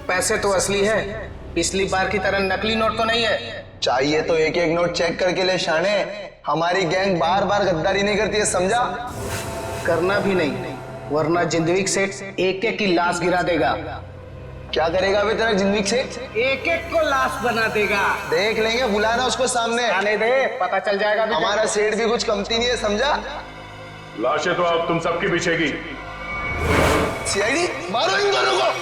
पैसे तो असली है, पिछली बार की तरह नकली नोट तो नहीं है। चाहिए तो एक एक नोट चेक करके ले शाने। हमारी गैंग बार बार गद्दारी नहीं करती है, समझा? करना भी नहीं, वरना जिंदगी सेठ एक एक की लाश गिरा देगा। क्या करेगा अभी तेरा जिंदगी से? एक एक को लाश बना देगा। देख लेंगे, बुलाना उसको सामने। आने दे, पता चल जाएगा। हमारा सेठ भी कुछ कमती नहीं है, समझा? लाशें तो अब तुम सबकी पीछेगी। सीआईडी मारो इन दोनों को।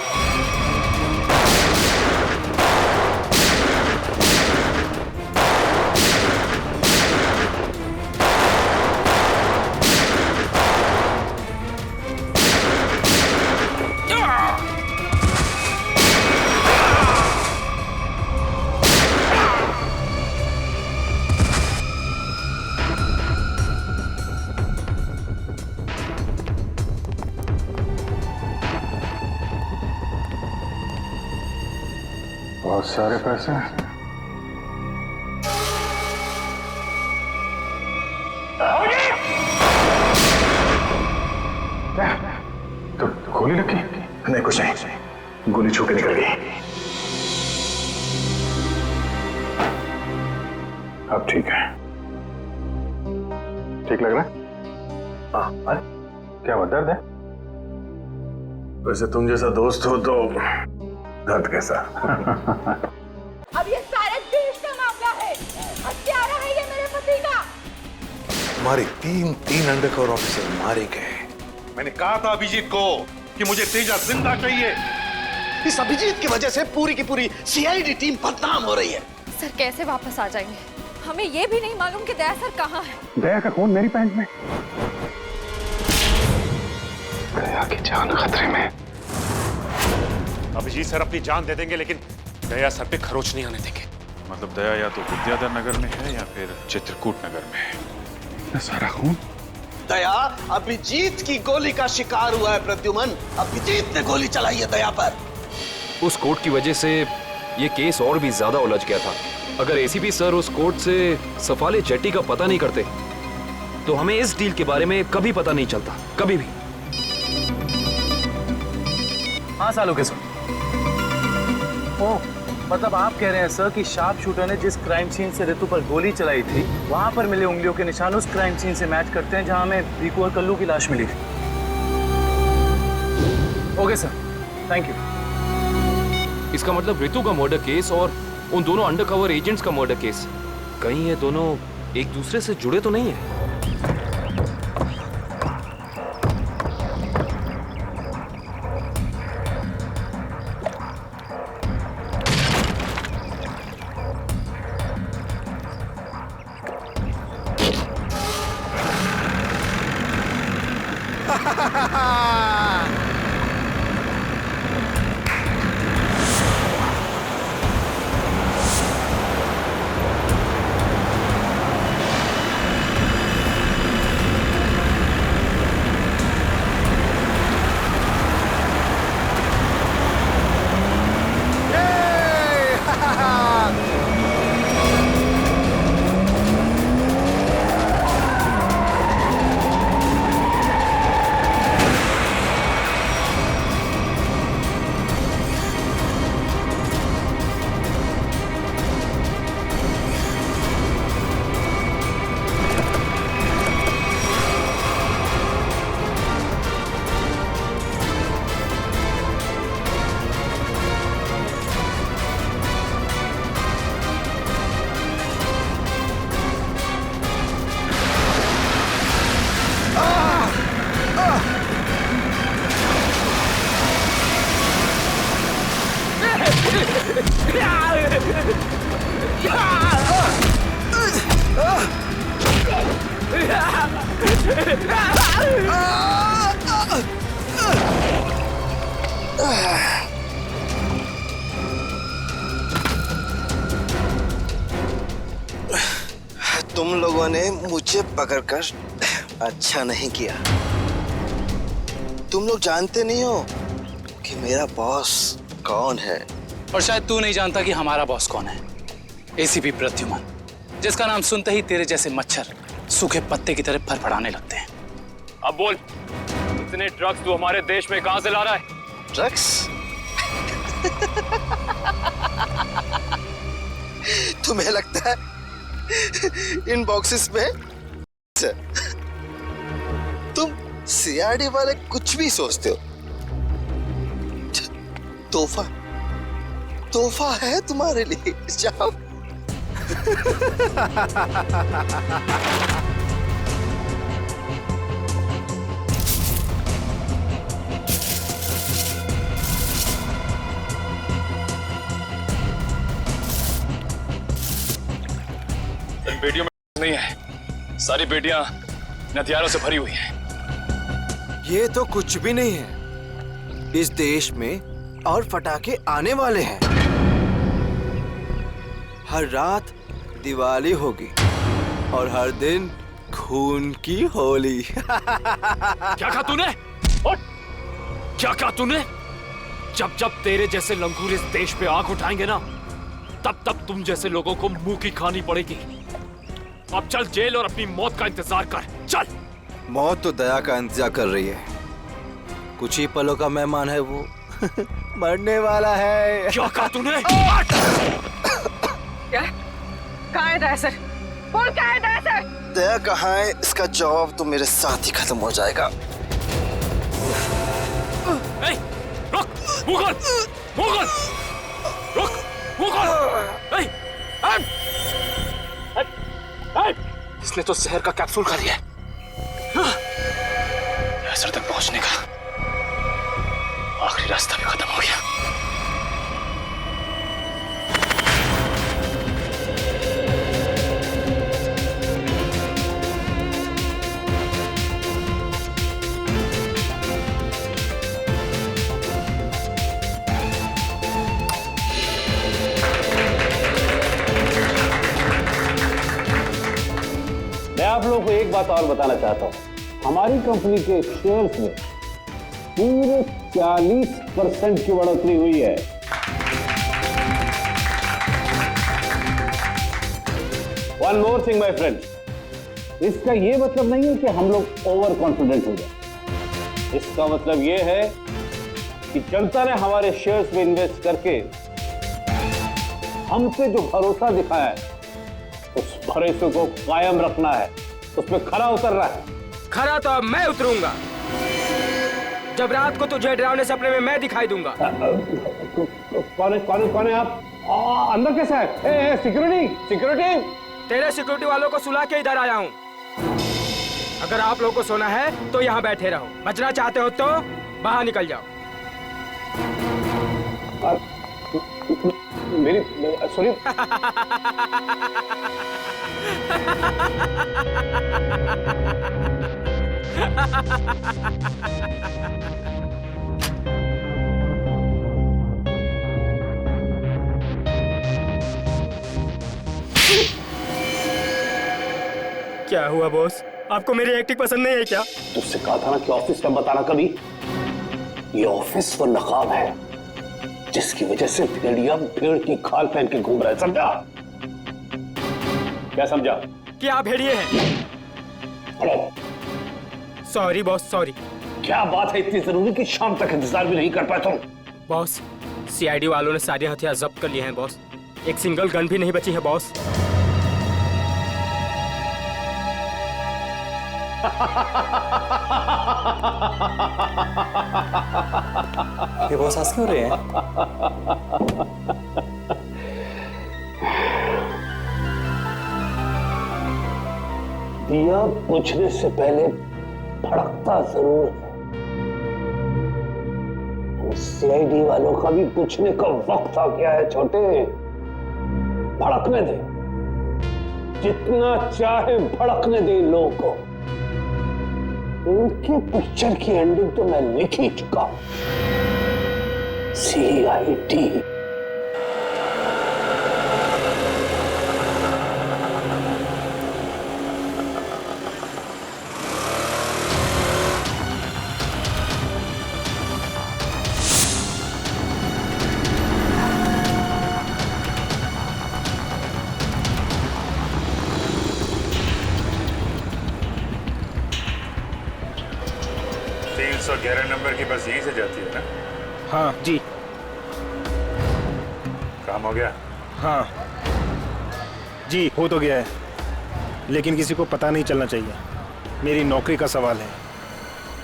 बहुत सारे पैसे। तो गोली लगी? नहीं, कुछ नहीं, गोली छू के निकल गई। अब ठीक है, ठीक लग रहा है? हाँ, अरे क्या हुआ, दर्द है? वैसे तुम जैसा दोस्त हो तो दर्द कैसा? अब ये सारे देश का मामला है। हत्यारा है ये मेरे पति का। हमारे तीन अंडरकवर ऑफिसर मारे गए। मैंने कहा था अभिजीत को कि मुझे तेजा जिंदा चाहिए। इस अभिजीत की वजह से पूरी की पूरी सीआईडी टीम बदनाम हो रही है। सर कैसे वापस आ जाएंगे? हमें ये भी नहीं मालूम कि दया सर कहाँ है। दया का खून मेरी पैंट में। दया की जान खतरे में। अभिजीत सर अपनी जान दे देंगे, लेकिन दया सर पे खरोच नहीं आने देंगे। मतलब दया या तो विद्याधर नगर में है या फिर चित्रकूट नगर में है। सारा खून दया अभिजीत की गोली का शिकार हुआ है। प्रद्युमन, अभिजीत ने गोली चलाई है दया पर। उस कोर्ट की वजह से ये केस और भी ज्यादा उलझ गया था। अगर एसीपी सर उस कोर्ट से सफाले जेट्टी का पता नहीं करते तो हमें इस डील के बारे में कभी पता नहीं चलता, कभी भी। हाँ सालों के सर। ओह, मतलब आप कह रहे हैं सर कि शार्प शूटर ने जिस क्राइम सीन से रितु पर गोली चलाई थी वहां पर मिले उंगलियों के निशान उस क्राइम सीन से मैच करते हैं जहां हमें रिकू और कल्लू की लाश मिली थी। Okay sir, thank you. इसका मतलब रितु का मर्डर केस और उन दोनों अंडरकवर एजेंट्स का मर्डर केस, कहीं ये दोनों एक दूसरे से जुड़े तो नहीं है? तुम लोगों ने मुझे पकड़कर अच्छा नहीं किया। तुम लोग जानते नहीं हो कि मेरा बॉस कौन है। और शायद तू नहीं जानता कि हमारा बॉस कौन है। एसीपी प्रद्युमन, जिसका नाम सुनते ही तेरे जैसे मच्छर सूखे पत्ते की तरह फड़फड़ाने लगते हैं। अब बोल, इतने ड्रग्स तू हमारे देश में कहां से ला रहा है? ड्रग्स? तुम्हें लगता है इन बॉक्सेस में तुम सीआईडी वाले कुछ भी सोचते हो? तोहफा तोहफा है तुम्हारे लिए, जाओ। इन बेटियों में नहीं है, सारी बेटियां हथियारों से भरी हुई हैं। ये तो कुछ भी नहीं है। इस देश में और पटाखे आने वाले हैं। हर रात दिवाली होगी और हर दिन खून की होली। क्या कहा तूने? क्या कहा तूने? जब जब तेरे जैसे लंगूर इस देश पे आंख उठाएंगे ना, तब तब तुम जैसे लोगों को मुंह की खानी पड़ेगी। अब चल जेल और अपनी मौत का इंतजार कर, चल। मौत तो दया का इंतजार कर रही है। कुछ ही पलों का मेहमान है वो। मरने वाला है। क्या कहा तूने? क्या? कहाँ है दया सर? बोल कहाँ है दया सर? दया कहाँ है, इसका जवाब तो मेरे साथ ही खत्म हो जाएगा। रुक, मुगल, मुगल, रुक, मुगल। इसने तो जहर का कैप्सूल खा लिया है। असर तक पहुंचने का आखिरी रास्ता भी खत्म हो गया। मैं आप लोगों को एक बात और बताना चाहता हूं। हमारी कंपनी के शेयर्स में पूरे 40% की बढ़ोतरी हुई है। One more thing my friend, इसका यह मतलब नहीं है कि हम लोग ओवर कॉन्फिडेंट हो जाए। इसका मतलब यह है कि जनता ने हमारे शेयर्स में इन्वेस्ट करके हम पे जो भरोसा दिखाया है, उस भरोसे को कायम रखना है, उस पे खरा उतरना है। खरा तो अब मैं उतरूंगा, जब रात को तुझे डरावने सपने में मैं दिखाई दूंगा। कौन है आप? अंदर कैसे है? Security, security. तेरे सिक्योरिटी वालों को सुला के इधर आया हूँ। अगर आप लोगों को सोना है तो यहाँ बैठे रहो, बचना चाहते हो तो बाहर निकल जाओ। मेरी सॉरी। क्या हुआ बॉस? आपको मेरी एक्टिंग पसंद नहीं है क्या? तुझसे कहा था ना कि ऑफिस में बताना कभी। ये ऑफिस वो नकाब है जिसकी वजह से भेड़िया भेड़ की खाल पहन के घूम रहा है, समझा? क्या समझा? कि आप भेड़िए हैं। Sorry boss, sorry. क्या बात है इतनी जरूरी कि शाम तक इंतजार भी नहीं कर पाए तुम? बॉस, सीआईडी वालों ने सारे हथियार जब्त कर लिए हैं बॉस। एक सिंगल गन भी नहीं बची है बॉस। ये बॉस हंस क्यों रहे हैं? दिया बुझने से पहले भड़कता जरूर है। सीआईडी वालों का भी बुझने का वक्त आ गया है छोटे। भड़कने दे, जितना चाहे भड़कने दे इन लोगों को। उनके पिक्चर की एंडिंग तो मैं लिख ही चुका हूं। सीआईडी। नंबर की बस यहीं से जाती है ना? हाँ जी। काम हो गया? हाँ। जी हो तो गया है, लेकिन किसी को पता नहीं चलना चाहिए। मेरी नौकरी का सवाल है।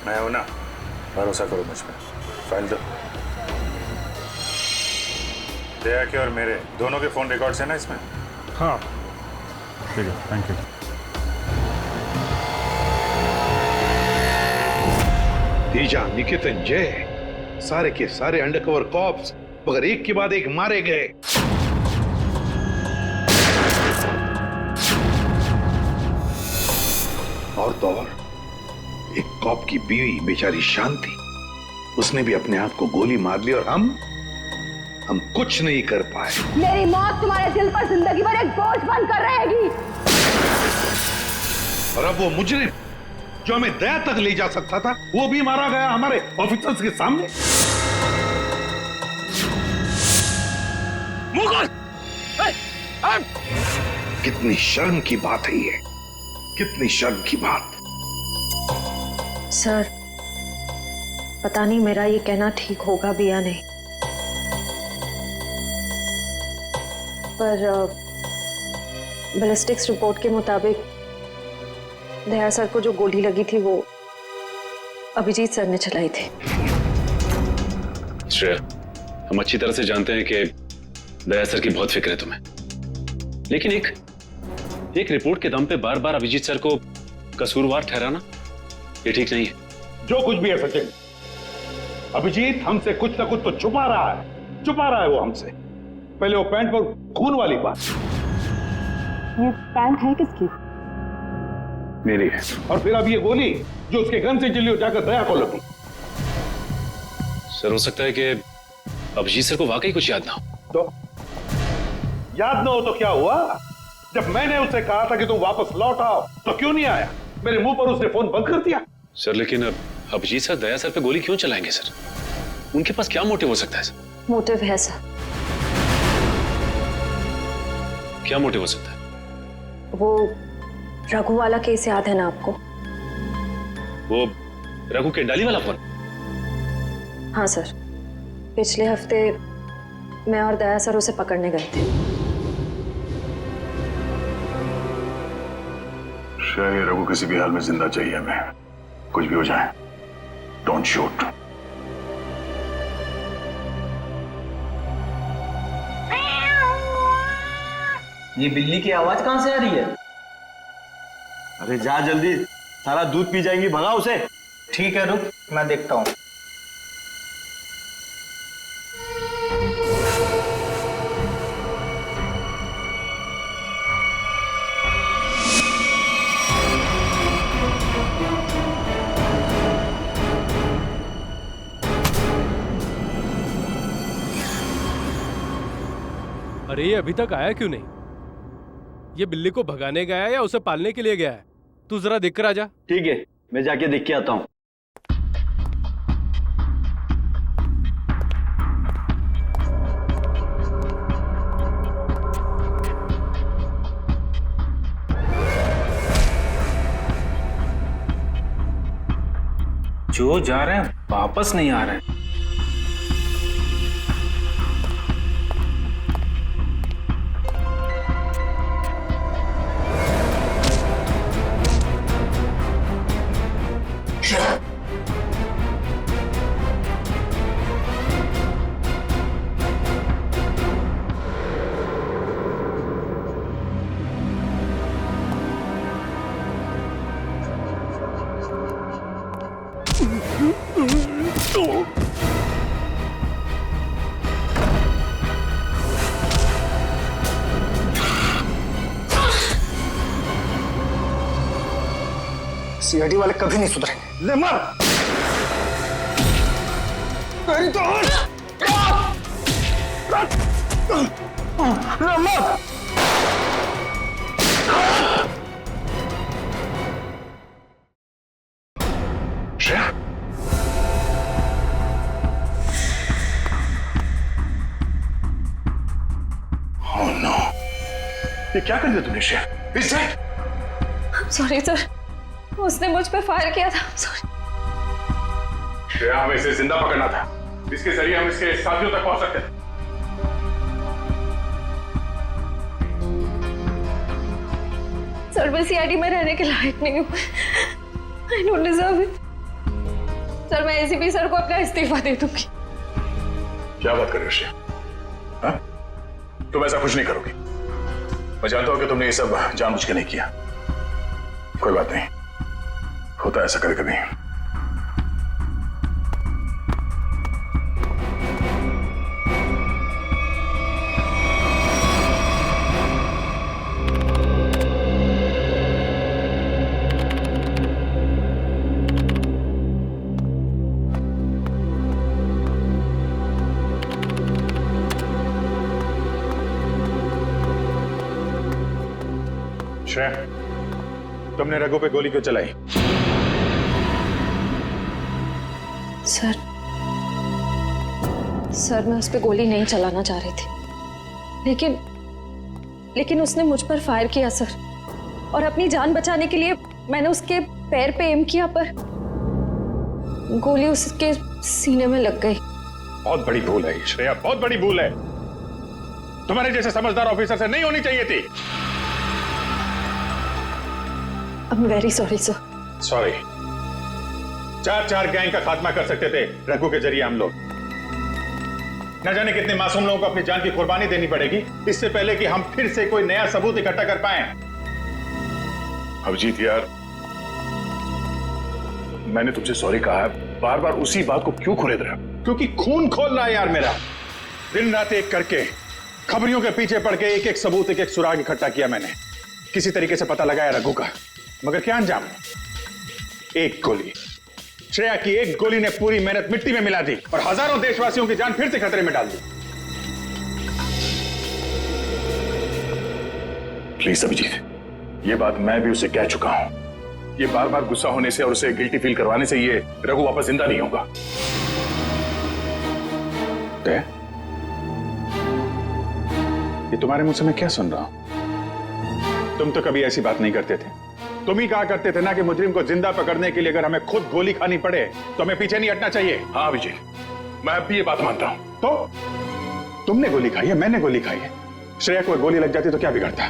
मैं हूं ना, भरोसा करो मुझ पर। फाइल दो। दया के और मेरे दोनों के फोन रिकॉर्ड्स है ना इसमें? हाँ ठीक है, थैंक यू। तेजा, निकेतन, जय, सारे के सारे अंडरकवर कॉप्स मगर एक के बाद एक मारे गए। और तो और एक कॉप की बीवी बेचारी शांति, उसने भी अपने आप को गोली मार ली और हम कुछ नहीं कर पाए। मेरी मौत तुम्हारे दिल पर जिंदगी भर एक बोझ बनकर रहेगी। और अब वो मुजरिम जो हमें दया तक ले जा सकता था, वो भी मारा गया हमारे ऑफिसर्स के सामने। मुगल! कितनी शर्म की बात है ये, कितनी शर्म की बात। सर, पता नहीं मेरा ये कहना ठीक होगा भी या नहीं, पर बैलिस्टिक्स रिपोर्ट के मुताबिक दया सर को जो गोली लगी थी वो अभिजीत सर ने चलाई थी। श्रेया, हम अच्छी तरह से जानते हैं कि दया सर की बहुत फिक्र है तुम्हें, लेकिन एक रिपोर्ट के दम पे बार बार अभिजीत सर को कसूरवार ठहराना ये ठीक नहीं है। जो कुछ भी है सचिन, अभिजीत हमसे कुछ ना कुछ तो छुपा रहा है वो हमसे। पहले वो पैंट पर खून वाली बात। ये पैंट है किसकी? मेरी है। और फिर अब ये गोली जो उसके गन से चली, जाकर दया को लगी। सर, हो सकता है कि अभिजीत सर को वाकई कुछ याद ना हो। तो याद ना हो तो क्या हुआ? जब मैंने उससे कहा था कि तुम वापस लौट आओ तो क्यों नहीं आया? मेरे मुंह पर उसने फोन बंद कर दिया। सर, लेकिन अब अभिजीत सर दया सर पे गोली क्यों चलाएंगे सर? उनके पास क्या मोटिव हो सकता है सर? मोटिव है सर। क्या मोटिव हो सकता है? वो रघु वाला केस याद है ना आपको? वो रघु के डाली वाला फोन? हाँ सर, पिछले हफ्ते मैं और दया सर उसे पकड़ने गए थे। शायद रघु किसी भी हाल में जिंदा चाहिए हमें, कुछ भी हो जाए। Don't shoot. ये बिल्ली की आवाज कहां से आ रही है? अरे जा जल्दी, सारा दूध पी जाएंगी, भगा उसे। ठीक है, रुक, मैं देखता हूं। अरे ये अभी तक आया क्यों नहीं? ये बिल्ली को भगाने गया है या उसे पालने के लिए गया है? तू जरा देख कर आ जा। ठीक है, मैं जाके देख के आता हूँ। जो जा रहे हैं वापस नहीं आ रहे हैं। सीआईडी वाले कभी नहीं सुधरेंगे। ले मार। तेरी तो ले मार। श्रेया, ओह नो, ये क्या कर दिया तुमने श्रेया? इस सॉरी सर, उसने मुझ पे फायर किया था। सॉरी। श्रेया, हमें इसे जिंदा पकड़ना था, इसके जरिए हम इसके साथियों तक पहुंच सकते थे। सर मैं सीआईडी में रहने के लायक नहीं हूँ। I don't deserve it. Sir मैं एसीपी सर को अपना इस्तीफा दे दूंगी। क्या बात कर रही हो श्रेया? हाँ? तुम ऐसा कुछ नहीं करोगी। मैं जानता हूं कि तुमने ये सब जानबूझ के नहीं किया। कोई बात नहीं, होता है ऐसा कभी कभी। श्रेया, तुमने रघु पे गोली क्यों चलाई? सर मैं उस पे गोली नहीं चलाना चाह रही थी, लेकिन उसने मुझ पर फायर किया सर, और अपनी जान बचाने के लिए मैंने उसके पैर पे एम किया, पर गोली उसके सीने में लग गई। बहुत बड़ी भूल है श्रेया, बहुत बड़ी भूल है। तुम्हारे जैसे समझदार ऑफिसर से नहीं होनी चाहिए थी। I'm very sorry, sir. Sorry. 4 gang का खात्मा कर सकते थे रघु के जरिए हम लोग। न जाने कितने मासूम लोगों को अपनी जान की कुर्बानी देनी पड़ेगी इससे पहले कि हम फिर से कोई नया सबूत इकट्ठा कर पाए। अभिजीत यार, मैंने तुमसे सॉरी कहा है, बार बार उसी बात को क्यों खुरेद रहे हो? क्योंकि खून खोल रहा है यार मेरा। दिन रात एक करके खबरियों के पीछे पड़ के एक सबूत, एक सुराग इकट्ठा किया मैंने। किसी तरीके से पता लगाया रघु का, मगर क्या अंजाम? एक गोली, श्रेया की एक गोली ने पूरी मेहनत मिट्टी में मिला दी और हजारों देशवासियों की जान फिर से खतरे में डाल दी। प्लीज अभिजीत, ये बात मैं भी उसे कह चुका हूं। ये बार बार गुस्सा होने से और उसे गिल्टी फील करवाने से ये रघु वापस जिंदा नहीं होगा। ये तुम्हारे मुंह से मैं क्या सुन रहा हूं? तुम तो कभी ऐसी बात नहीं करते थे। तुम ही कहा करते थे ना कि मुजरिम को जिंदा पकड़ने के लिए अगर हमें खुद गोली खानी पड़े तो हमें पीछे नहीं हटना चाहिए। हाँ अभिजीत, मैं अब भी ये बात मानता हूं। तो तुमने गोली खाई है, मैंने गोली खाई है। श्रेया को गोली लग जाती तो क्या बिगड़ता?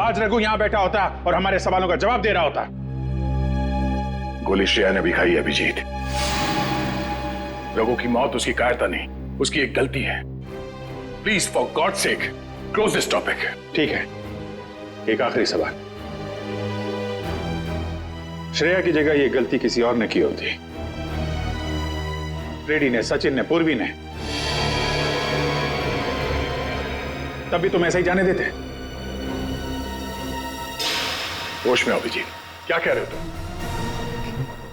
आज रघु यहां बैठा होता और हमारे सवालों का जवाब दे रहा होता। गोली श्रेया ने भी खाई है अभिजीत। रघु की मौत उसकी कायरता नहीं, उसकी एक गलती है। Please for God sake close this topic. ठीक है, एक आखिरी सवाल। श्रेया की जगह ये गलती किसी और ने की होती, रेड्डी ने, सचिन ने, पूर्वी ने, तब भी तुम ऐसा ही जाने देते? होश में हो अभिजीत, क्या कह रहे हो तुम?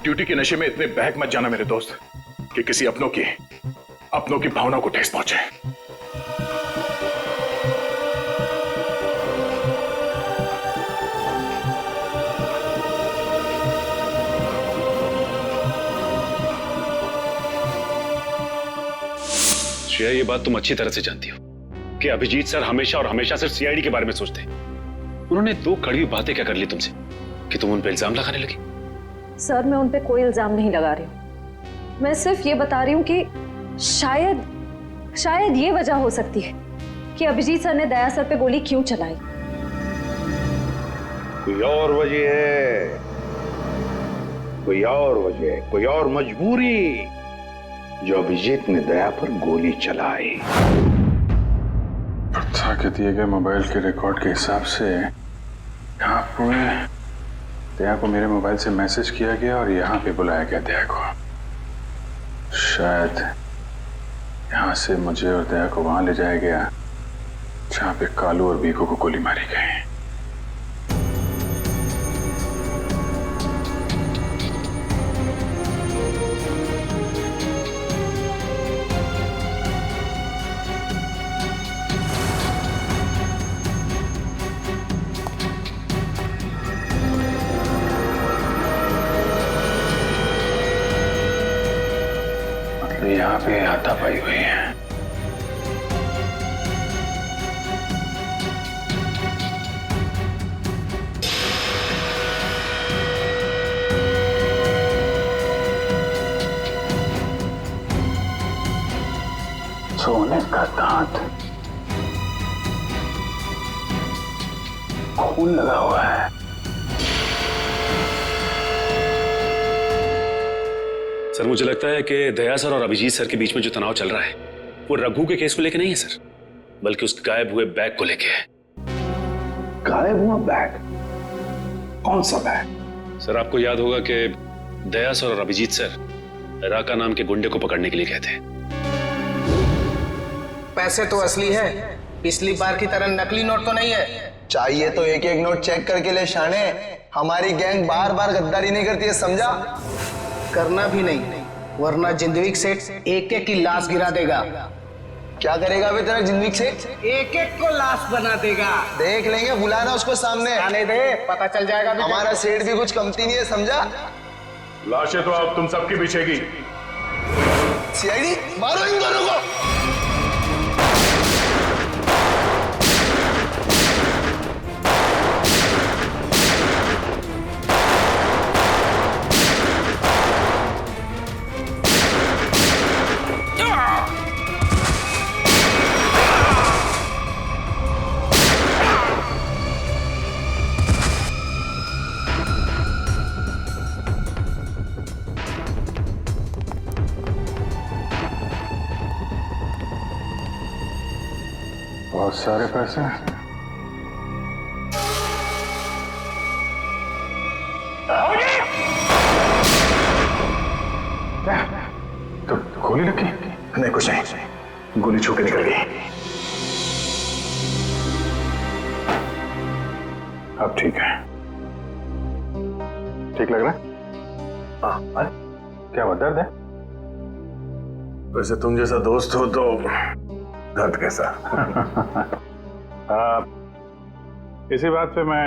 ड्यूटी के नशे में इतने बहक मत जाना मेरे दोस्त कि किसी अपनों की भावनाओं को ठेस पहुंचे। श्रेया, ये बात तुम अच्छी तरह से जानती हो कि अभिजीत सर हमेशा और हमेशा सिर्फ सीआईडी के बारे में सोचते हैं। उन्होंने 2 कड़वी बातें क्या कर ली तुमसे कि तुम उन पे इल्जाम लगाने लगी? सर मैं उन पे कोई इल्जाम नहीं लगा रही हूँ। मैं सिर्फ ये बता रही हूँ कि शायद ये वजह हो सकती है कि अभिजीत सर ने दया सर पे गोली क्यों चलाई। कोई और वजह है, कोई और वजह, कोई और मजबूरी जो अभिजीत ने दया पर गोली चलाई। प्रथा के दिए गए मोबाइल के रिकॉर्ड के हिसाब से यहाँ पूरे दया को मेरे मोबाइल से मैसेज किया गया और यहाँ पे बुलाया गया दया को। शायद यहाँ से मुझे और दया को वहां ले जाया गया जहाँ पे कालू और बीकू को गोली मारी गई। यहाँ पे हाथापाई हुई है। सोने का दांत खून लगा हुआ है। सर मुझे लगता है कि दया सर और अभिजीत सर के बीच में जो तनाव चल रहा है वो रघु के केस को लेके नहीं है सर, बल्कि उस गायब हुए बैग को लेके है। गायब हुआ बैग? कौन सा बैग? सर आपको याद होगा कि दया सर और अभिजीत सर राका नाम के गुंडे को पकड़ने के लिए गए थे। पैसे तो असली है, पिछली बार की तरह नकली नोट तो नहीं है। चाहिए तो एक एक नोट चेक करके ले शाने, हमारी गैंग बार बार गद्दारी नहीं करती है, समझा? करना भी नहीं, वरना जिंदगी सेठ एक एक की लाश गिरा देगा। क्या करेगा अभी तेरा जिंदगी सेठ? एक एक को लाश बना देगा। देख लेंगे, बुलाना उसको सामने। आने दे, पता चल जाएगा। हमारा सेठ भी कुछ कमती नहीं है, समझा? लाशें तो अब तुम सबकी पीछेगी। सीआईडी मारो इन दोनों को। बहुत सारे पैसे। क्या? तो गोली लगी? नहीं, कुछ नहीं, गोली छू के निकल गई। अब ठीक है। ठीक लग रहा है? हाँ। अरे क्या हुआ, दर्द है? वैसे तुम जैसा दोस्त हो तो दर्द कैसा? इसी बात पे मैं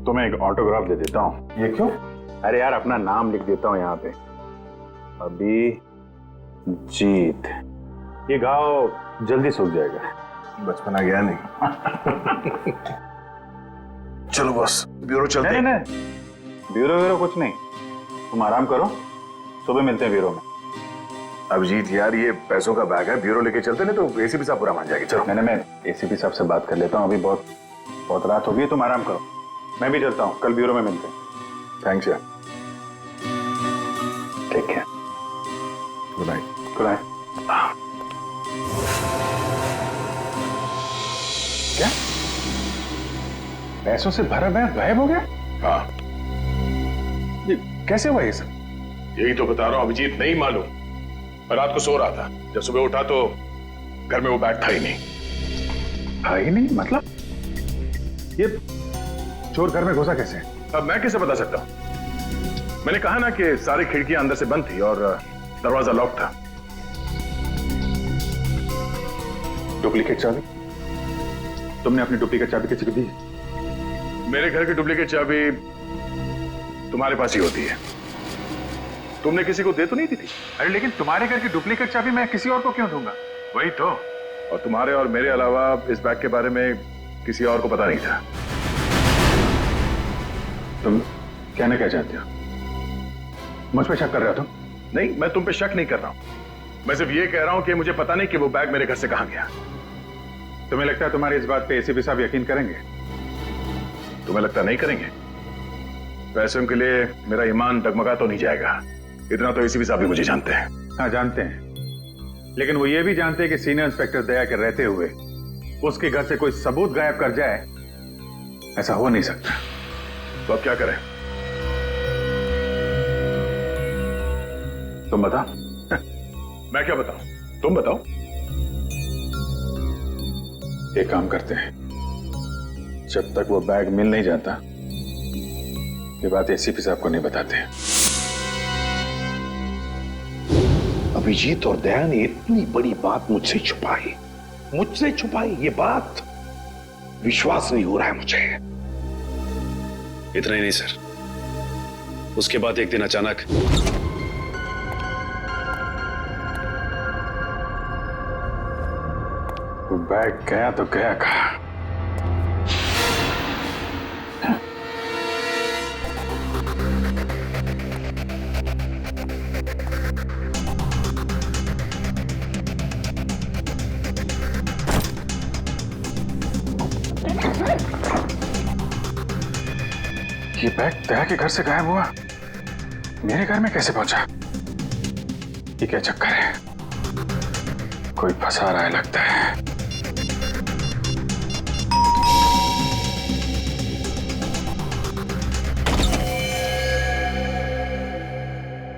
तुम्हें एक ऑटोग्राफ दे देता हूँ। ये क्यों? अरे यार, अपना नाम लिख देता हूँ यहाँ पे, अभिजीत। ये घाव जल्दी सूख जाएगा। बचपना गया नहीं। चलो बस, ब्यूरो चलते हैं। नहीं, ब्यूरो कुछ नहीं, तुम आराम करो, सुबह मिलते हैं ब्यूरो में। अभिजीत यार, ये पैसों का बैग है, ब्यूरो लेके चलते नहीं तो एसीपी साहब पूरा मान जाएगी। चलो। मैं एसीपी साहब से बात कर लेता हूँ, अभी बहुत रात हो गई, तुम आराम करो, मैं भी चलता हूँ, कल ब्यूरो में मिलते हैं। थैंक्स यार, take care, good night. Good night. क्या पैसों से भरा बैग गायब हो गया? हाँ। ये कैसे हुआ ये सब? यही तो बता रहा हूँ अभिजीत, नहीं मालूम। मैं रात को सो रहा था, जब सुबह उठा तो घर में वो बैग था ही नहीं। था ही नहीं मतलब? ये चोर घर में घुसा कैसे? अब मैं कैसे बता सकता हूँ? मैंने कहा ना कि सारी खिड़कियां अंदर से बंद थी और दरवाजा लॉक था। डुप्लीकेट चाबी? तुमने अपनी डुप्लीकेट चाबी किसी को दी? मेरे घर की डुप्लीकेट चाबी तुम्हारे पास ही होती है, तुमने किसी को दे तो नहीं दी थी? अरे लेकिन तुम्हारे घर की डुप्लीकेट चाबी मैं किसी और को क्यों दूंगा? वही तो, और तुम्हारे और मेरे अलावा इस बैग के बारे में किसी और को पता नहीं था। तुम कहना क्या चाहते हो? मुझ पे शक कर रहे हो तुम? नहीं, मैं तुम पे शक नहीं कर रहा हूं, मैं सिर्फ ये कह रहा हूं कि मुझे पता नहीं कि वो बैग मेरे घर से कहां गया। तुम्हें लगता है तुम्हारी इस बात पे एसीपी साहब यकीन करेंगे? तुम्हें लगता नहीं करेंगे? पैसों के लिए मेरा ईमान डगमगा तो नहीं जाएगा, इतना तो एसीपी साहब भी मुझे जानते हैं। हाँ जानते हैं, लेकिन वो ये भी जानते हैं कि सीनियर इंस्पेक्टर दया के रहते हुए उसके घर से कोई सबूत गायब कर जाए, ऐसा हो नहीं सकता। तो अब क्या करें? तुम बताओ। मैं क्या बताऊं? तुम बताओ। एक काम करते हैं, जब तक वो बैग मिल नहीं जाता ये बात एसीपी साहब को नहीं बताते। अभिजीत और दया ने इतनी बड़ी बात मुझसे छुपाई, ये बात विश्वास नहीं हो रहा है मुझे। इतना ही नहीं सर, उसके बाद एक दिन अचानक बैग गया तो गया कहाँ? ये बैग दया के घर से गायब हुआ, मेरे घर में कैसे पहुंचा? ये क्या चक्कर है? कोई फंसा रहा है लगता है।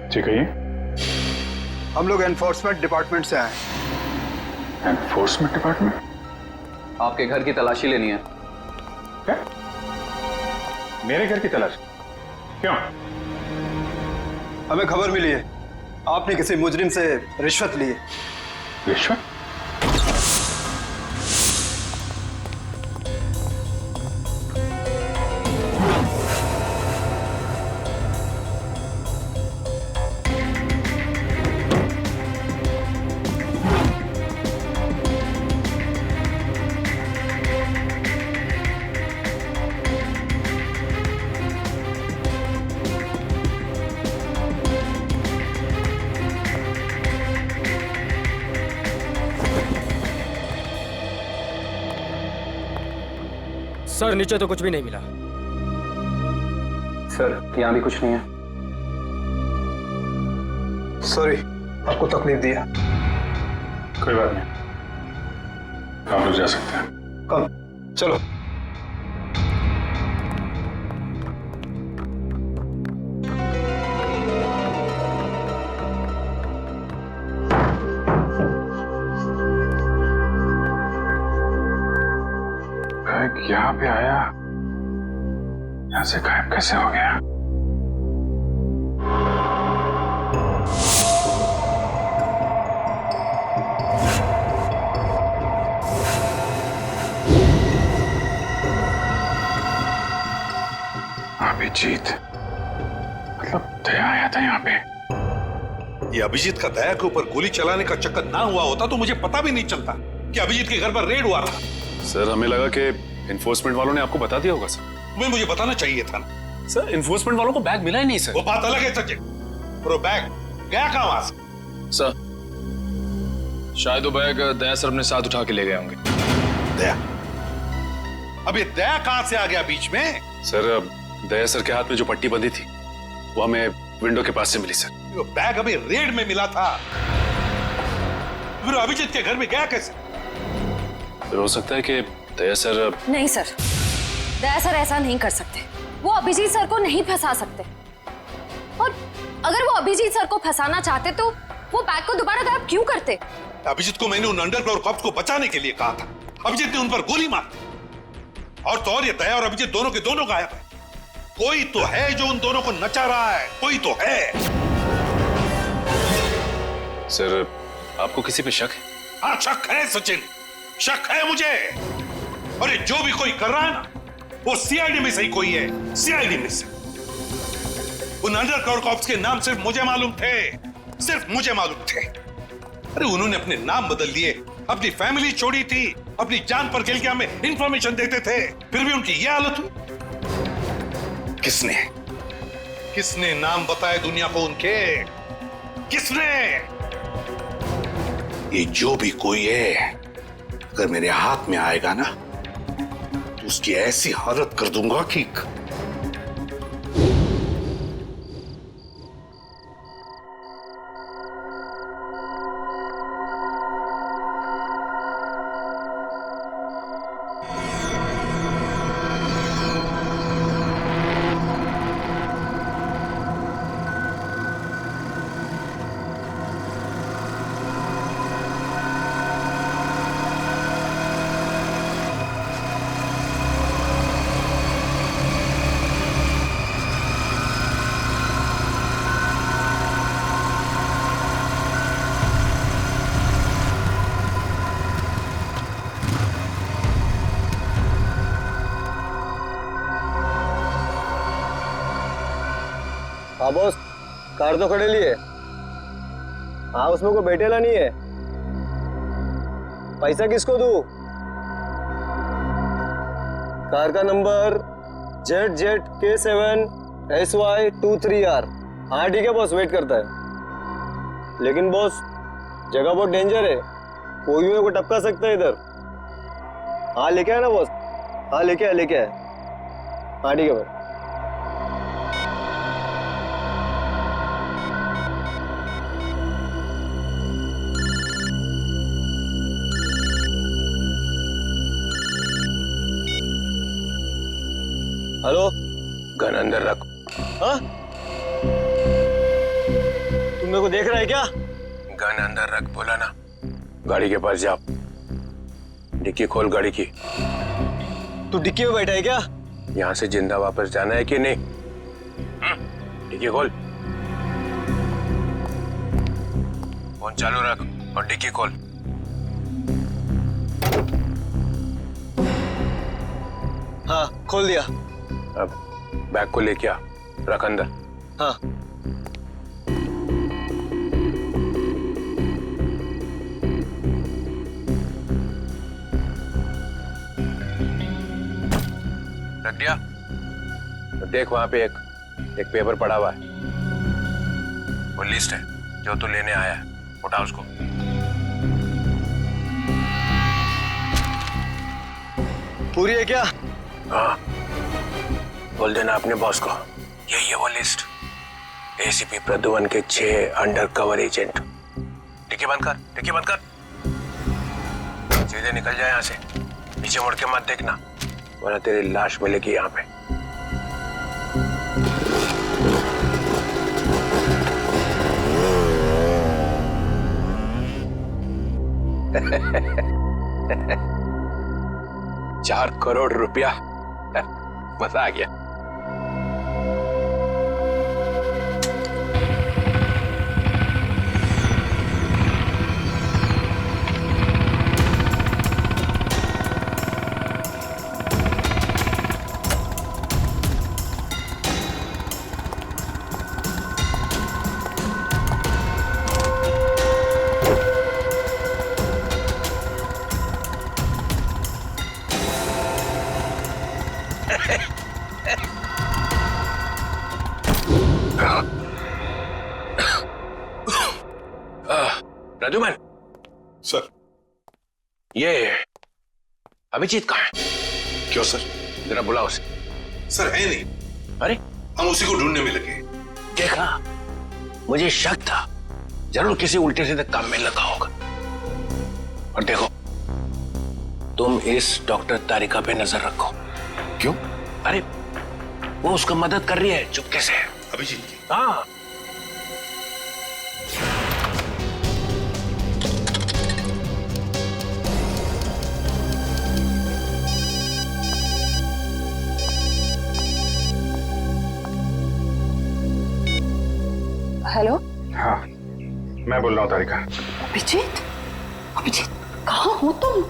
ठीक है, ये हम लोग एनफोर्समेंट डिपार्टमेंट से आए। Enforcement department? आपके घर की तलाशी लेनी है। क्या? मेरे घर की तलाश? क्यों? हमें खबर मिली है आपने किसी मुजरिम से रिश्वत ली है। रिश्वत? सर नीचे तो कुछ भी नहीं मिला। सर यहाँ भी कुछ नहीं है। सॉरी, आपको तकलीफ दिया। कोई बात नहीं, आप लोग जा सकते हैं। कम चलो। यहाँ पे आया, यहाँ से गायब कैसे हो गया? अभिजीत, मतलब दया आया था यहाँ पे। ये अभिजीत का दया के ऊपर गोली चलाने का चक्कर ना हुआ होता तो मुझे पता भी नहीं चलता कि अभिजीत के घर पर रेड हुआ था। सर हमें लगा कि एनफोर्समेंट वालों ने आपको बता दिया होगा सर। तुम्हें मुझे बताना चाहिए था ना। सर एनफोर्समेंट वालों को बैग मिला ही नहीं सर। वो बात अलग है सचिन, और वो बैग गया कहाँ वहां से? सर शायद वो बैग दया सर अपने साथ उठा के ले गए होंगे। दया? अब ये दया कहां से आ गया बीच में? सर दया सर के हाथ में जो पट्टी बंधी थी वो हमें विंडो के पास से मिली सर। वो बैग अभी रेड में मिला था, फिर अभिजीत के घर में गया कैसे? फिर हो सकता है कि दया सर। नहीं सर, दया सर ऐसा नहीं कर सकते। वो अभिजीत सर को नहीं फंसा सकते, और अगर वो अभिजीत सर को फंसाना चाहते तो वो बैग को दोबारा गायब क्यों करते? अभिजीत को मैंने उन अंडरग्राउंड कॉप्स को बचाने के लिए कहा था, अभिजीत ने उन पर गोली मार दी। और तो और ये दया और अभिजीत दोनों के दोनों गायब है। कोई तो है जो उन दोनों को नचा रहा है, कोई तो है। सर आपको किसी पे शक है? हाँ शक है सचिन, शक है मुझे। और ये जो भी कोई कर रहा है ना, वो सीआईडी में से ही कोई है, सीआईडी में से। उन अंडरग्राउंड कॉप्स के नाम सिर्फ मुझे मालूम थे, सिर्फ मुझे मालूम थे। अरे उन्होंने अपने नाम बदल दिए, अपनी फैमिली छोड़ी थी, अपनी जान पर खेल के हमें इंफॉर्मेशन देते थे, फिर भी उनकी यह हालत हुई। किसने किसने नाम बताए दुनिया को उनके? किसने? ये जो भी कोई है अगर मेरे हाथ में आएगा ना तो उसकी ऐसी हालत कर दूंगा कि हाँ बॉस, कार तो खड़े लिए। हाँ उसमें कोई बैठेला नहीं है। पैसा किसको दूं? कार का नंबर ZZK7SY23R। हाँ ठीक है बॉस, वेट करता है। लेकिन बॉस जगह बहुत डेंजर है, कोई भी मेरे को टपका सकता है इधर। हाँ लेके आया ना बॉस? हाँ लेके आया। हाँ ठीक है भाई। हेलो, गन अंदर रख। हाँ? तुम मेरे को देख रहा है क्या? गन अंदर रख बोला ना। गाड़ी के पास जाओ, डिक्की खोल गाड़ी की। तू डिक्की में बैठा है क्या? यहाँ से जिंदा वापस जाना है कि नहीं? डिक्की खोल। फोन चालू रख और डिक्की खोल। हाँ, खोल दिया। अब बैग को लेके आ, रख अंदर। हाँ। रख दिया? तो देख वहां पे एक पेपर पड़ा हुआ है, वो लिस्ट है जो तू लेने आया है, उठा उसको। पूरी है क्या? हाँ, बोल देना अपने बॉस को यही है वो लिस्ट। एसीपी प्रद्युमन के 6 अंडरकवर एजेंट। डिक्की बंद कर, डिक्की बंद कर। सीधे निकल जाए यहाँ से, पीछे मुड़ के मत देखना वरना तेरी लाश मिलेगी यहाँ पे। ₹4 करोड़ मजा आ गया। प्रद्युमन सर, ये अभिजीत कहाँ है? क्यों सर? जरा बुलाओ उसे। सर है नहीं। अरे हम उसी को ढूंढने में लगे। देखा, मुझे शक था जरूर किसी उल्टे सीधे काम में लगा होगा। और देखो, तुम इस डॉक्टर तारिका पे नजर रखो। क्यों? अरे वो उसका मदद कर रही है चुपके से। अभिजीत की? हाँ। हेलो। हाँ, मैं बोल रहा हूँ तारिका। अभिजीत, अभिजीत कहाँ हो तुम?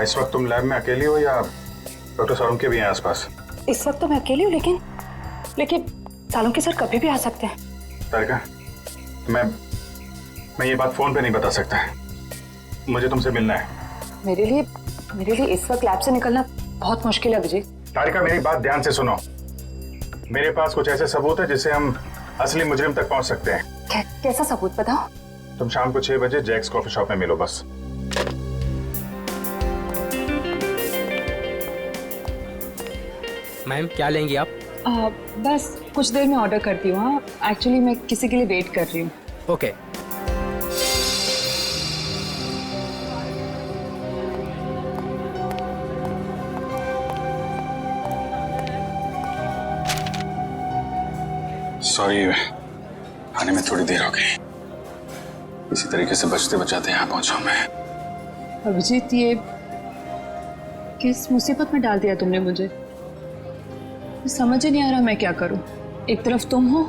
इस वक्त तुम लैब में अकेली हो या डॉक्टर सालुंके भी हैं आसपास? इस वक्त तो मैं अकेली हूँ, लेकिन सालुंके सर कभी भी आ सकते हैं। तारिका, मैं ये बात फोन पे नहीं बता सकता। मुझे तुमसे मिलना है। मेरे लिए इस वक्त लैब से निकलना बहुत मुश्किल है अभिजीत। तारिका, मेरी बात ध्यान से सुनो। मेरे पास कुछ ऐसे सबूत है जिससे हम असली मुजरिम तक पहुंच सकते हैं। कैसा सबूत बताओ? तुम शाम को 6 बजे जैक्स कॉफी शॉप में मिलो बस। मैम क्या लेंगी आप? बस कुछ देर में ऑर्डर करती हूँ। हाँ, एक्चुअली मैं किसी के लिए वेट कर रही हूँ। ओके। सॉरी, आने में थोड़ी देर हो गई। इसी तरीके से बचते बचाते यहाँ पहुंचा मैं। अभिजीत, ये किस मुसीबत में डाल दिया तुमने मुझे? समझ ही नहीं आ रहा मैं क्या करूं। एक तरफ तुम हो,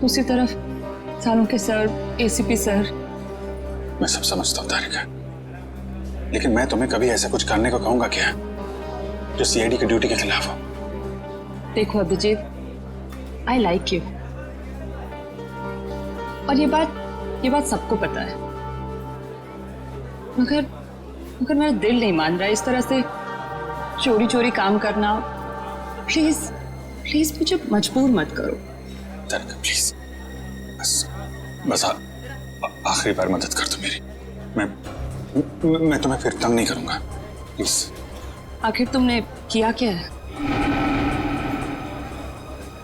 दूसरी तरफ सालुंके सर, एसीपी सर। मैं सब समझता हूँ तारिका, लेकिन मैं तुम्हें कभी ऐसा कुछ करने को कहूंगा क्या जो सीआईडी की ड्यूटी के खिलाफ हो? देखो अभिजीत, आई लाइक यू, और ये बात सबको पता है, मगर मेरा दिल नहीं मान रहा इस तरह से चोरी चोरी काम करना। प्लीज मुझे मजबूर मत करो। तारिका प्लीज, बस आखिरी बार मदद कर दो मेरी। मैं तुम्हें फिर तंग नहीं करूंगा, प्लीज। आखिर तुमने किया क्या है?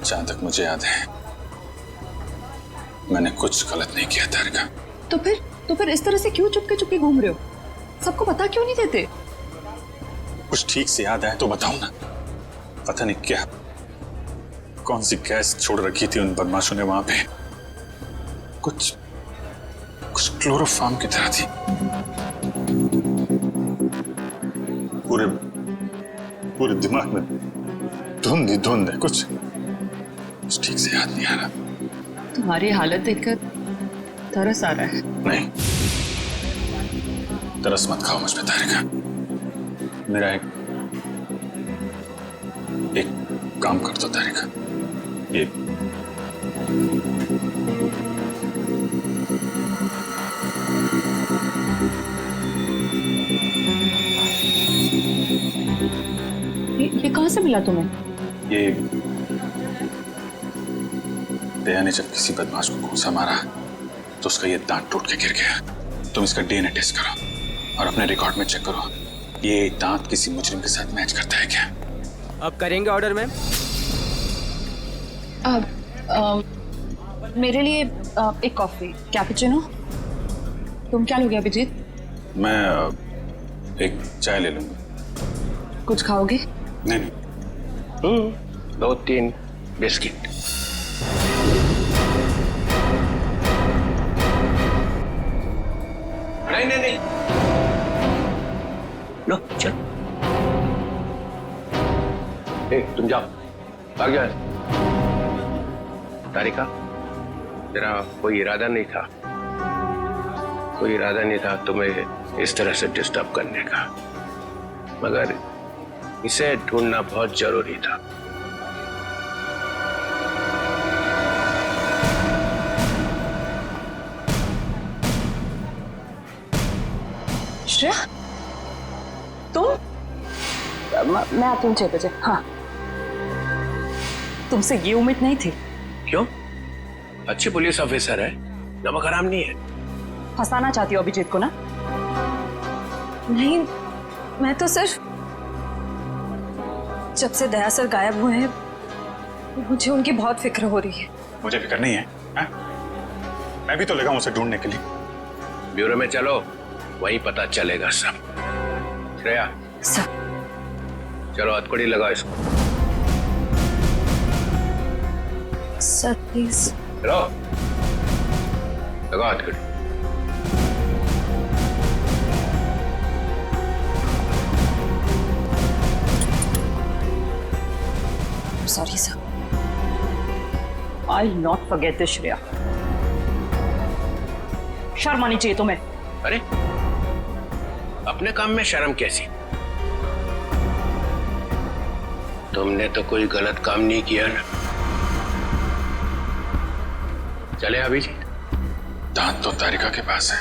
जहां तक मुझे याद है मैंने कुछ गलत नहीं किया तारिका। तो फिर इस तरह से क्यों चुपके घूम रहे हो? सबको बता क्यों नहीं देते? कुछ ठीक से याद है तो बताओ ना। पता नहीं क्या कौन सी गैस छोड़ रखी थी उन बदमाशों ने वहां पे। कुछ क्लोरोफॉर्म की तरह थी। पूरे दिमाग में धुंध है। कुछ ठीक से याद नहीं आ रहा। तुम्हारी हालत देखकर तरस आ रहा है। नहीं, तरस मत खाओ मुझ पे तारिका। मेरा एक काम कर दो तारिका। ये कहां से मिला तुम्हें? ये दया ने जब किसी बदमाश को घूंसा मारा तो उसका ये दांत टूट के गिर गया। तुम इसका डीएनए टेस्ट करो और अपने रिकॉर्ड में चेक करो ये दांत किसी मुजरिम के साथ मैच करता है क्या। अब करेंगे ऑर्डर मैम? मेरे लिए एक कॉफी कैपुचिनो। तुम क्या लोगे अभिजीत? मैं एक चाय ले लूंगा। कुछ खाओगे? नहीं। 2-3 बिस्किट। नहीं। लो चल। तुम जाओ, भाग जाओ। तारिका, तेरा कोई इरादा नहीं था तुम्हें इस तरह से डिस्टर्ब करने का, मगर इसे ढूंढना बहुत जरूरी था। श्रेया, तुम? मैं आती हूँ 6 बजे। हाँ, तुमसे ये उम्मीद नहीं थी। क्यों? अच्छी पुलिस ऑफिसर है, नमक हराम नहीं है। फंसाना चाहती हो अभिजीत को ना? नहीं, मैं तो सिर्फ जब से दया सर गायब हुए हैं मुझे उनकी बहुत फिक्र हो रही है। मुझे फिक्र नहीं है, है? मैं भी तो लगा हूं उसे ढूंढने के लिए। ब्यूरो में चलो, वहीं पता चलेगा सब। श्रेया, सब चलो हथकड़ी लगाओ इसको। Sir please. चलो लगाओ हथकड़ी। Sorry sir. I will not forget this Shreya. शर्म आनी चाहिए तुम्हें। अरे अपने काम में शर्म कैसी? तुमने तो कोई गलत काम नहीं किया ना। चले अभिजीत। दांत तो तारिका के पास है।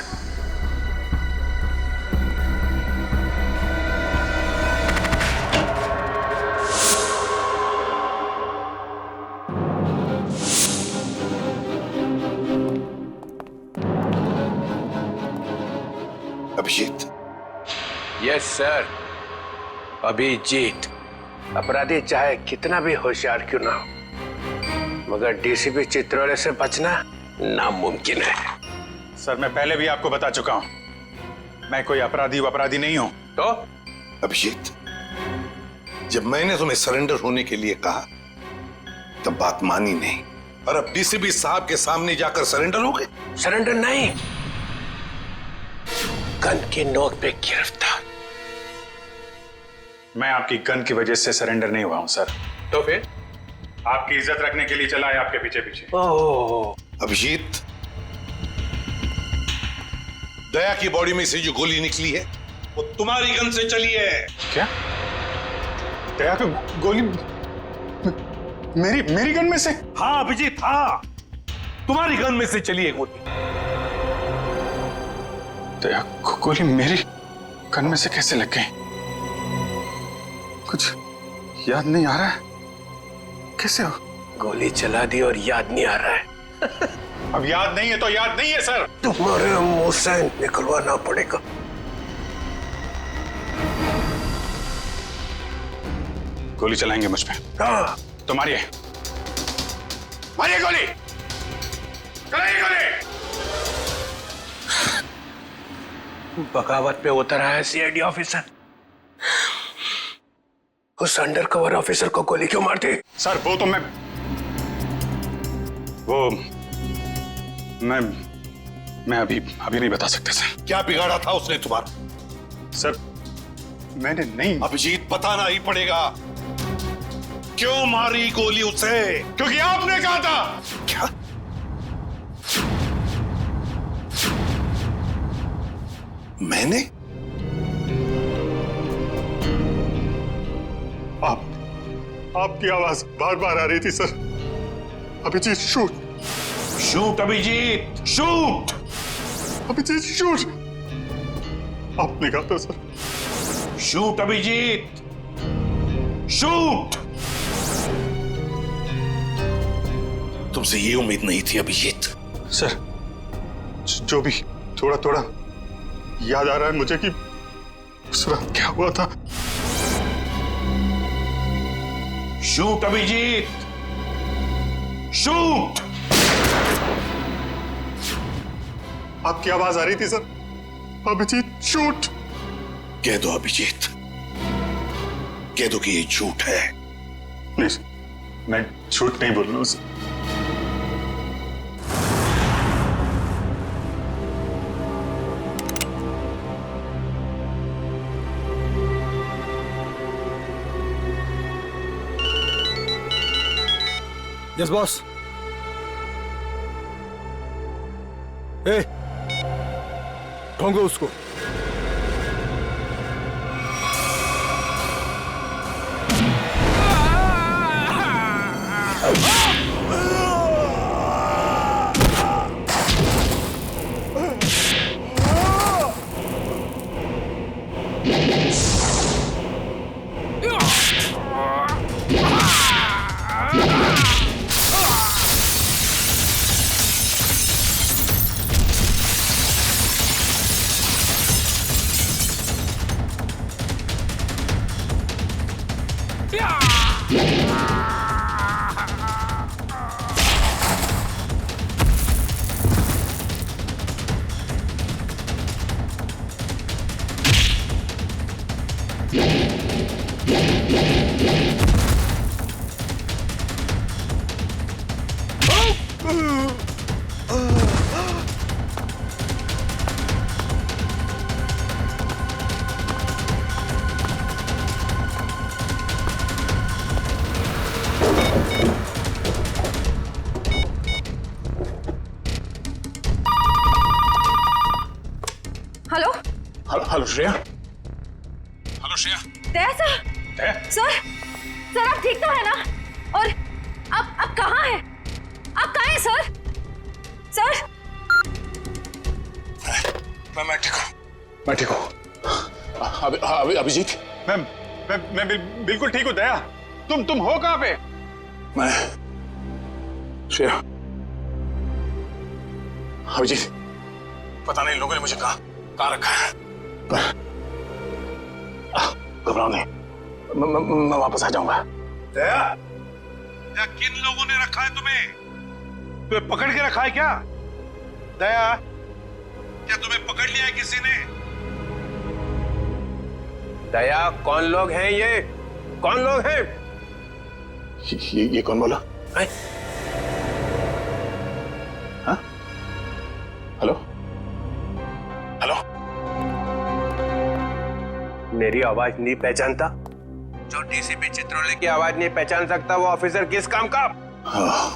अभिजीत। Yes sir, Abhijeet. अपराधी चाहे कितना भी होशियार क्यों ना हो, मगर डीसीपी चित्रोले से बचना नामुमकिन है। सर, मैं पहले भी आपको बता चुका हूं, मैं कोई अपराधी नहीं हूं। तो अभिजीत, जब मैंने तुम्हें सरेंडर होने के लिए कहा तब बात मानी नहीं, और अब डीसीपी साहब के सामने जाकर सरेंडर हो गए। सरेंडर नहीं, गन की नोक पे गिरफ्तार। मैं आपकी गन की वजह से सरेंडर नहीं हुआ हूं सर। तो फिर? आपकी इज्जत रखने के लिए चला है आपके पीछे पीछे। ओह अभिजीत, दया की बॉडी में से जो गोली निकली है वो तुम्हारी गन से चली है। क्या? दया की गोली मेरी गन में से? हाँ अभिजीत, हाँ, तुम्हारी गन में से चली है गोली। दया को गोली मेरी गन में से कैसे लग गई? कुछ याद नहीं आ रहा है। कैसे हो? गोली चला दी और याद नहीं आ रहा है। अब याद नहीं है तो याद नहीं है सर। तुम्हारे मुंह से निकलवाना पड़ेगा। गोली चलाएंगे मुझ पे? हाँ। तो मारिए गोली, चलाइए गोली। बगावत पे उतर आया सीआईडी ऑफिसर। उस अंडरकवर ऑफिसर को गोली क्यों मारती? सर वो तो मैं वो मैं अभी नहीं बता सकता सर। क्या बिगाड़ा था उसने तुम्हारा? सर मैंने नहीं। अभिजीत बताना ही पड़ेगा। क्यों मारी गोली उसे? क्योंकि आपने कहा था। क्या? मैंने? आपकी आवाज बार बार आ रही थी sir. Abhijit shoot. Shoot Abhijit, shoot. Abhijit shoot. आपने कहा था सर। Shoot Abhijit, shoot. तुमसे ये उम्मीद नहीं थी अभिजीत। सर जो भी थोड़ा थोड़ा याद आ रहा है मुझे कि उस रात क्या हुआ था। Shoot Abhijit, shoot. आपकी आवाज आ रही थी सर। अभिजीत शूट। कह दो अभिजीत, कह दो कि ये झूठ है। नहीं सर, मैं झूठ नहीं बोल रहा हूं सर। Yes boss. ए, ढूंढो उसको। Hello hello Shreya. Hello Shreya. Daya sir. Sir आप ठीक तो है ना? और आप कहाँ हैं? आप कहाँ हैं सर? सर मैं ठीक हूँ। मैं ठीक हूँ। अभिजीत। मैं बिल्कुल ठीक हूँ। दया तुम हो कहाँ पे? मैं श्रेया। अभिजीत पता नहीं लोगों ने मुझे कहाँ रखा है, पर घबराओ नहीं, मैं वापस आ जाऊंगा। दया, किन लोगों ने रखा है तुम्हें? तुम्हें पकड़ के रखा है क्या? दया, क्या तुम्हें पकड़ लिया है किसी ने? दया, कौन लोग हैं ये? कौन लोग हैं? ये कौन बोला? हाँ? हेलो? हेलो? मेरी आवाज नहीं पहचानता? जो डीसीपी चित्रोले की आवाज नहीं पहचान सकता वो ऑफिसर किस काम का? हाँ।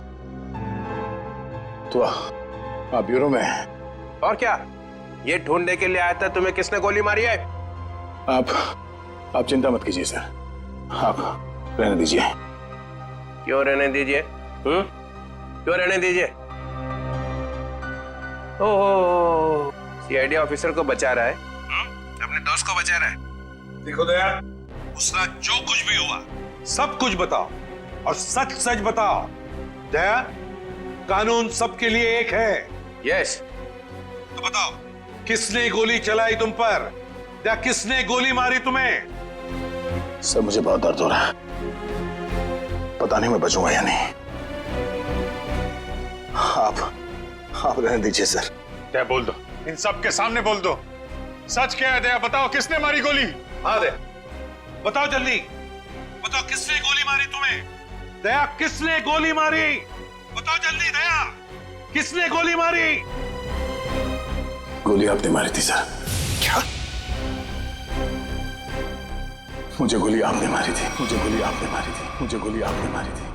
तो आप ब्यूरो में हैं? और क्या? ये ढूंढने के लिए आया था तुम्हें किसने गोली मारी है? आप चिंता मत कीजिए सर, आप रहने दीजिए। क्यों रहने दीजिए? क्यों रहने दीजिए? ओह, सीआईडी ऑफिसर को बचा रहा है, अपने दोस्त को बचा रहा है। देखो दया, उस रात जो कुछ भी हुआ सब कुछ बताओ और सच सच बताओ। दया, कानून सबके लिए एक है। यस। तो बताओ, किसने गोली चलाई तुम पर? या किसने गोली मारी तुम्हें? सर मुझे बहुत दर्द हो रहा है, पता नहीं मैं बचूंगा या नहीं। आप रहने दीजिए सर। दया बोल दो, इन सब के सामने बोल दो, सच क्या है? दया बताओ, किसने मारी गोली? हाँ दया, बताओ जल्दी, बताओ किसने गोली मारी तुम्हें? दया, किसने गोली मारी? बताओ जल्दी दया, किसने गोली मारी? गोली आपने मारी थी सर। क्या? मुझे गोली आपने मारी थी, मुझे गोली आपने मारी थी, मुझे गोली आपने मारी थी।